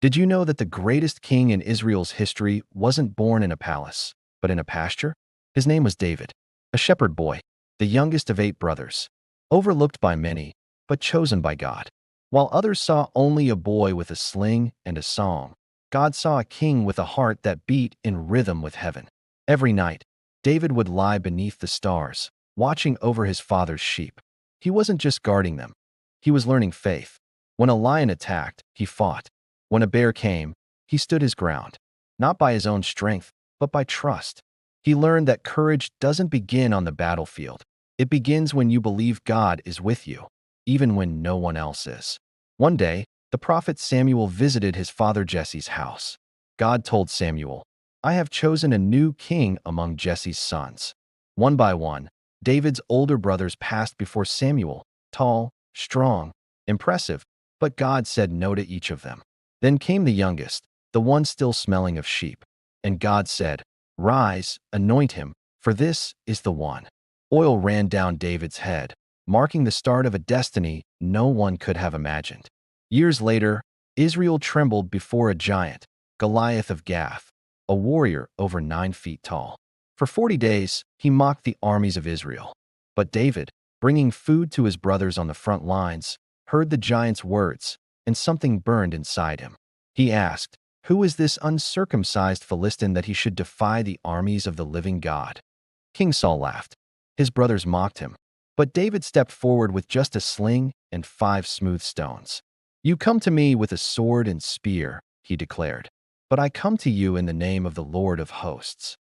Did you know that the greatest king in Israel's history wasn't born in a palace, but in a pasture? His name was David, a shepherd boy, the youngest of 8 brothers, overlooked by many, but chosen by God. While others saw only a boy with a sling and a song, God saw a king with a heart that beat in rhythm with heaven. Every night, David would lie beneath the stars, watching over his father's sheep. He wasn't just guarding them. He was learning faith. When a lion attacked, he fought. When a bear came, he stood his ground, not by his own strength, but by trust. He learned that courage doesn't begin on the battlefield. It begins when you believe God is with you, even when no one else is. One day, the prophet Samuel visited his father Jesse's house. God told Samuel, "I have chosen a new king among Jesse's sons." One by one, David's older brothers passed before Samuel, tall, strong, impressive, but God said no to each of them. Then came the youngest, the one still smelling of sheep. And God said, "Rise, anoint him, for this is the one." Oil ran down David's head, marking the start of a destiny no one could have imagined. Years later, Israel trembled before a giant, Goliath of Gath, a warrior over 9 feet tall. For 40 days, he mocked the armies of Israel. But David, bringing food to his brothers on the front lines, heard the giant's words, and something burned inside him. He asked, "Who is this uncircumcised Philistine that he should defy the armies of the living God?" King Saul laughed. His brothers mocked him. But David stepped forward with just a sling and 5 smooth stones. "You come to me with a sword and spear," he declared, "but I come to you in the name of the Lord of hosts."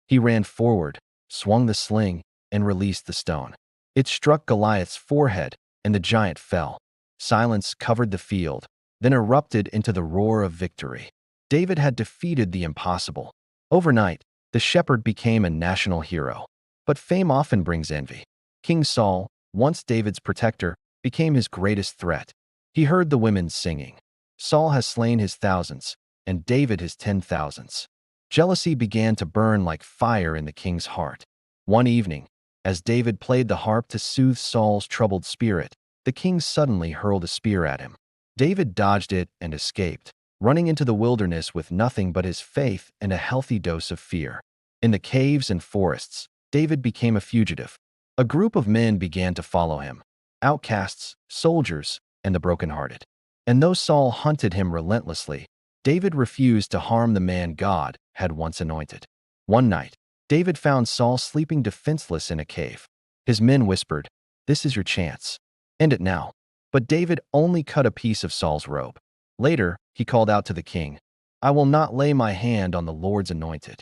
He ran forward, swung the sling, and released the stone. It struck Goliath's forehead, and the giant fell. Silence covered the field, then erupted into the roar of victory. David had defeated the impossible. Overnight, the shepherd became a national hero. But fame often brings envy. King Saul, once David's protector, became his greatest threat. He heard the women singing, "Saul has slain his thousands, and David his 10,000s." Jealousy began to burn like fire in the king's heart. One evening, as David played the harp to soothe Saul's troubled spirit, the king suddenly hurled a spear at him. David dodged it and escaped, running into the wilderness with nothing but his faith and a healthy dose of fear. In the caves and forests, David became a fugitive. A group of men began to follow him, outcasts, soldiers, and the brokenhearted. And though Saul hunted him relentlessly, David refused to harm the man God had once anointed. One night, David found Saul sleeping defenseless in a cave. His men whispered, "This is your chance. End it now." But David only cut a piece of Saul's robe. Later, he called out to the king, "I will not lay my hand on the Lord's anointed."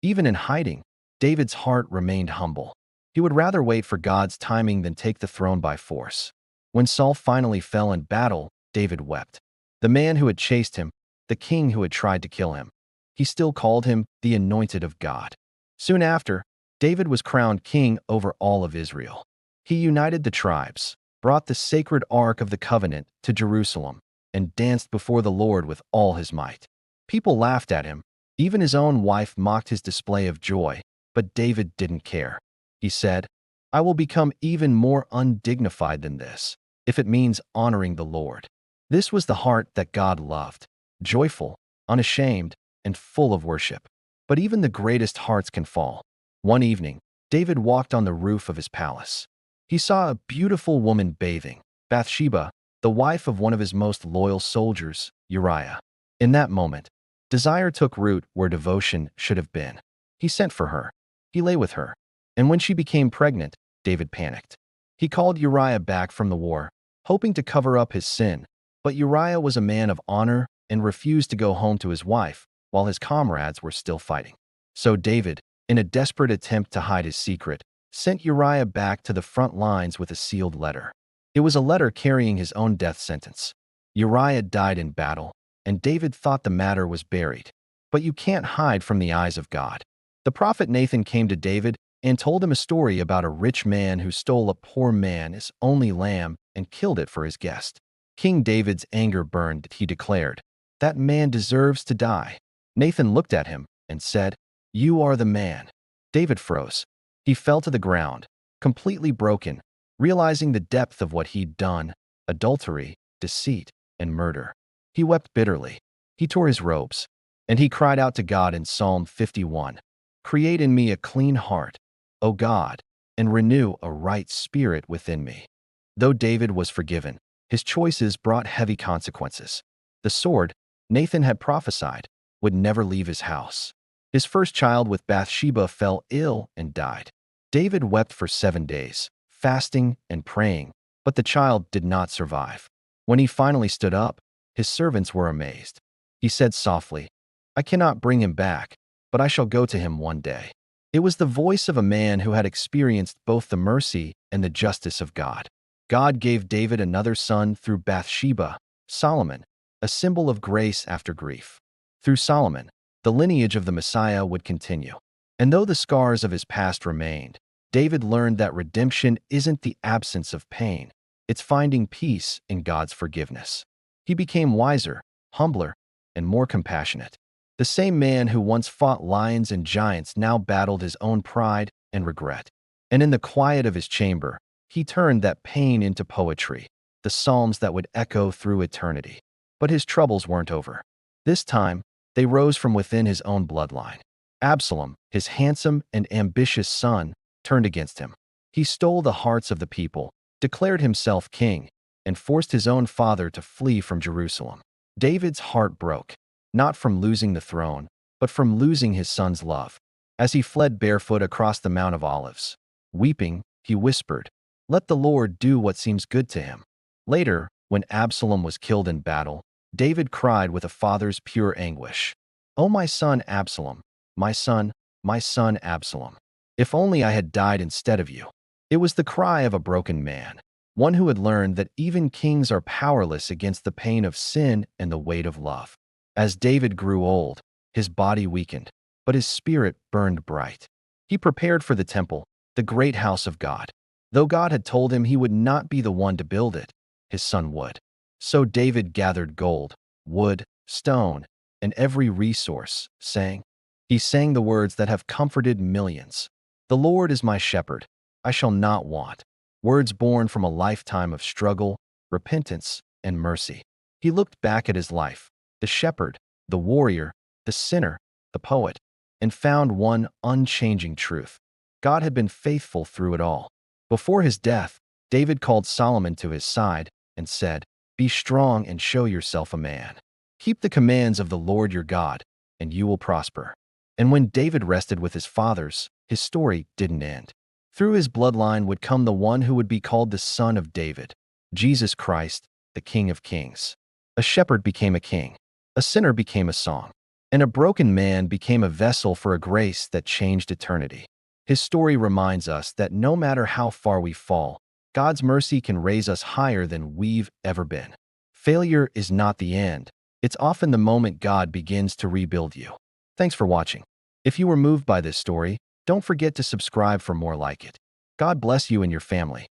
Even in hiding, David's heart remained humble. He would rather wait for God's timing than take the throne by force. When Saul finally fell in battle, David wept. The man who had chased him, the king who had tried to kill him. He still called him the anointed of God. Soon after, David was crowned king over all of Israel. He united the tribes, brought the sacred Ark of the Covenant to Jerusalem, and danced before the Lord with all his might. People laughed at him. Even his own wife mocked his display of joy, but David didn't care. He said, "I will become even more undignified than this, if it means honoring the Lord." This was the heart that God loved, joyful, unashamed, and full of worship. But even the greatest hearts can fall. One evening, David walked on the roof of his palace. He saw a beautiful woman bathing, Bathsheba, the wife of one of his most loyal soldiers, Uriah. In that moment, desire took root where devotion should have been. He sent for her. He lay with her. And when she became pregnant, David panicked. He called Uriah back from the war, hoping to cover up his sin. But Uriah was a man of honor and refused to go home to his wife while his comrades were still fighting. So David, in a desperate attempt to hide his secret, sent Uriah back to the front lines with a sealed letter. It was a letter carrying his own death sentence. Uriah died in battle, and David thought the matter was buried. But you can't hide from the eyes of God. The prophet Nathan came to David and told him a story about a rich man who stole a poor man's only lamb and killed it for his guest. King David's anger burned. He declared, "That man deserves to die." Nathan looked at him and said, "You are the man." David froze. He fell to the ground, completely broken, realizing the depth of what he'd done: adultery, deceit, and murder. He wept bitterly. He tore his robes, and he cried out to God in Psalm 51, "Create in me a clean heart, O God, and renew a right spirit within me." Though David was forgiven, his choices brought heavy consequences. The sword, Nathan had prophesied, would never leave his house. His first child with Bathsheba fell ill and died. David wept for 7 days, fasting and praying, but the child did not survive. When he finally stood up, his servants were amazed. He said softly, "I cannot bring him back, but I shall go to him one day." It was the voice of a man who had experienced both the mercy and the justice of God. God gave David another son through Bathsheba, Solomon, a symbol of grace after grief. Through Solomon, the lineage of the Messiah would continue. And though the scars of his past remained, David learned that redemption isn't the absence of pain, it's finding peace in God's forgiveness. He became wiser, humbler, and more compassionate. The same man who once fought lions and giants now battled his own pride and regret. And in the quiet of his chamber, he turned that pain into poetry, the psalms that would echo through eternity. But his troubles weren't over. This time, they rose from within his own bloodline. Absalom, his handsome and ambitious son, turned against him. He stole the hearts of the people, declared himself king, and forced his own father to flee from Jerusalem. David's heart broke, not from losing the throne, but from losing his son's love. As he fled barefoot across the Mount of Olives, weeping, he whispered, "Let the Lord do what seems good to him." Later, when Absalom was killed in battle, David cried with a father's pure anguish, "O my son Absalom, my son Absalom, if only I had died instead of you." It was the cry of a broken man, one who had learned that even kings are powerless against the pain of sin and the weight of love. As David grew old, his body weakened, but his spirit burned bright. He prepared for the temple, the great house of God. Though God had told him he would not be the one to build it, his son would. So David gathered gold, wood, stone, and every resource, saying, He sang the words that have comforted millions. "The Lord is my shepherd, I shall not want." Words born from a lifetime of struggle, repentance, and mercy. He looked back at his life, the shepherd, the warrior, the sinner, the poet, and found one unchanging truth. God had been faithful through it all. Before his death, David called Solomon to his side and said, "Be strong and show yourself a man. Keep the commands of the Lord your God, and you will prosper." And when David rested with his fathers, his story didn't end. Through his bloodline would come the one who would be called the Son of David, Jesus Christ, the King of Kings. A shepherd became a king, a sinner became a song, and a broken man became a vessel for a grace that changed eternity. His story reminds us that no matter how far we fall, God's mercy can raise us higher than we've ever been. Failure is not the end. It's often the moment God begins to rebuild you. Thanks for watching. If you were moved by this story, don't forget to subscribe for more like it. God bless you and your family.